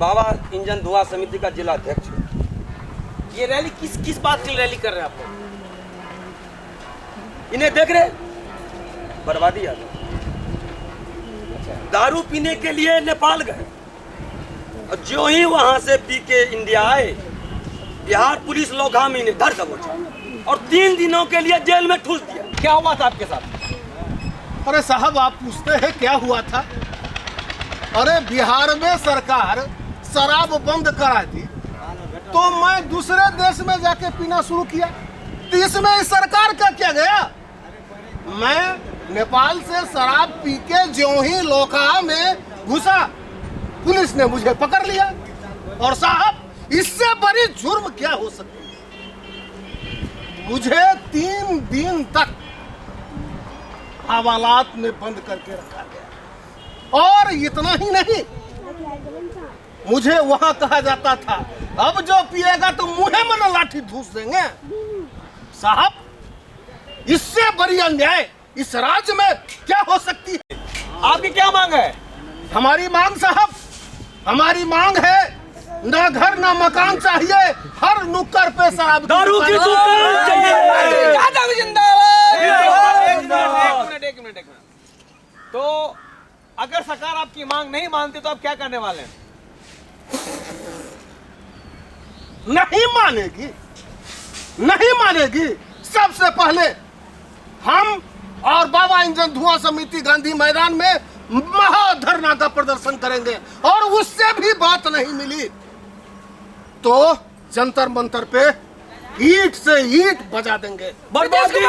बाबा engine धुआं समिति का जिला अध्यक्ष हूँ। ये रैली किस बात की रैली कर रहे हैं आप लोग? इन्हें देख रहे, बर्बादी आ गई। दारू पीने के लिए नेपाल गए और जो ही वहां से पी के इंडिया आए, बिहार पुलिस लोग हम इन्हें धर दबोचा और 3 दिनों के लिए जेल में ठूस दिया। क्या हुआ था आपके साथ? अरे साहब, आप पूछते हैं क्या हुआ था? अरे बिहार में सरकार शराब बंद करा दी तो मैं दूसरे देश में जाके पीना शुरू किया, तो इसमें इस सरकार का क्या गया? मैं नेपाल से शराब पी के ज्यों ही लोखा में घुसा, पुलिस ने मुझे पकड़ लिया। और साहब, इससे बड़ी जुर्म क्या हो सकती है? मुझे 3 दिन तक हवालात में बंद करके रखा गया। और इतना ही नहीं, मुझे वहां कहा जाता था अब जो पिएगा तो मुंह में न लाठी ठूस देंगे। साहब, इससे बड़ी अन्याय इस राज्य में क्या हो सकती है? आपकी क्या मांग है? हमारी मांग साहब, हमारी मांग है न घर न मकान चाहिए, हर नुक्कड़ पे शराब दारू की दुकान चाहिए। यादव जिंदाबाद। एक मिनट। तो अगर सरकार आपकी मांग नहीं मानती तो आप क्या करने वाले हैं? नहीं मानेगी। सबसे पहले हम और बाबा इंजन धुआं समिति गांधी मैदान में महाधरना का प्रदर्शन करेंगे, और उससे भी बात नहीं मिली तो जंतर मंतर पे ईंट से ईंट बजा देंगे। बर्बादी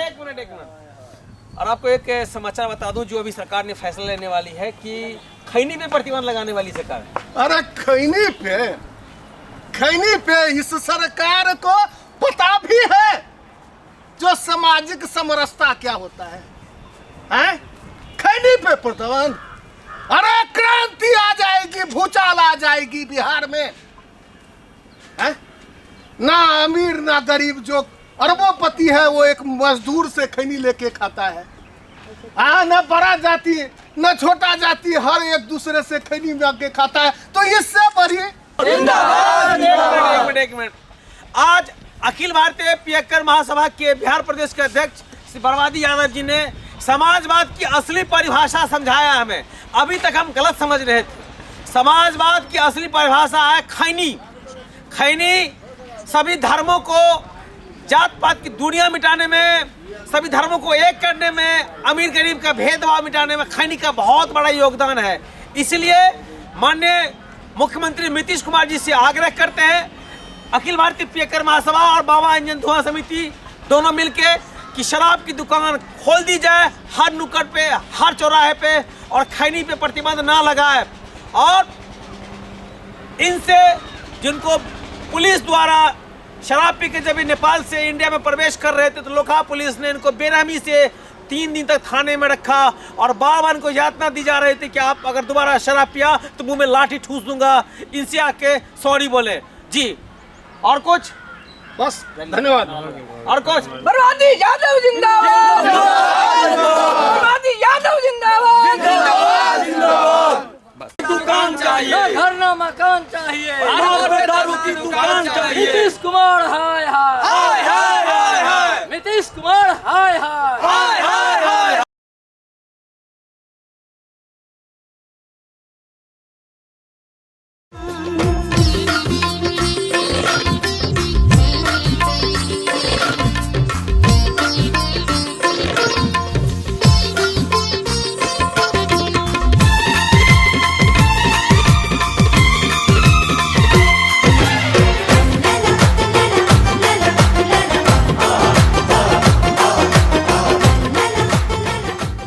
एक मिनट। और आपको एक समाचार बता दूं, जो अभी सरकार ने फैसला लेने वाली है कि खैनी पे प्रतिबंध लगाने वाली सरकार है। अरे खैनी पे इस सरकार को पता भी है जो सामाजिक समरसता क्या होता है? हैं? खैनी पे प्रतिबंध? अरे क्रांति आ जाएगी, भूचाल आ जाएगी बिहार में। हैं? ना अमीर ना गरीब, जो अरबोपति है वो एक मजदूर से खैनी लेके खाता है। न बड़ा जाति न छोटा जाति, हर एक दूसरे से खैनी मांग के खाता है। तो इससे बड़ी एक मिनट। आज अखिल भारतीय पियक्कर महासभा के बिहार प्रदेश के अध्यक्ष श्री बर्बादी यादव जी ने समाजवाद की असली परिभाषा समझाया हमें। अभी तक हम गलत समझ रहे थे। समाजवाद की असली परिभाषा है खैनी। सभी धर्मों को, जात पात की दूरियां मिटाने में, सभी धर्मों को एक करने में, अमीर गरीब का भेदभाव मिटाने में खैनी का बहुत बड़ा योगदान है। इसलिए माननीय मुख्यमंत्री नीतीश कुमार जी से आग्रह करते हैं, अखिल भारतीय पियक्कर महासभा और बाबा इंजन धुआं समिति दोनों मिलके कि शराब की दुकान खोल दी जाए हर नुक्कड़ पे, हर चौराहे पे, और खैनी पे प्रतिबंध ना लगाए। और इनसे जिनको पुलिस द्वारा शराब पी के जब नेपाल से इंडिया में प्रवेश कर रहे थे तो लोखा पुलिस ने इनको बेरहमी से 3 दिन तक थाने में रखा और बार इनको यातना दी जा रही थी कि आप अगर दोबारा शराब पिया तो मुंह में लाठी ठूस दूंगा। इनसे आके सॉरी बोले जी। और कुछ? बस, धन्यवाद। और कुछ? बर्बादी यादव जिंदाबाद। बर्बादी यादव जिंदाबाद। दुकान चाहिए, घर न मकान चाहिए, दारू की दुकान चाहिए। नीतीश कुमार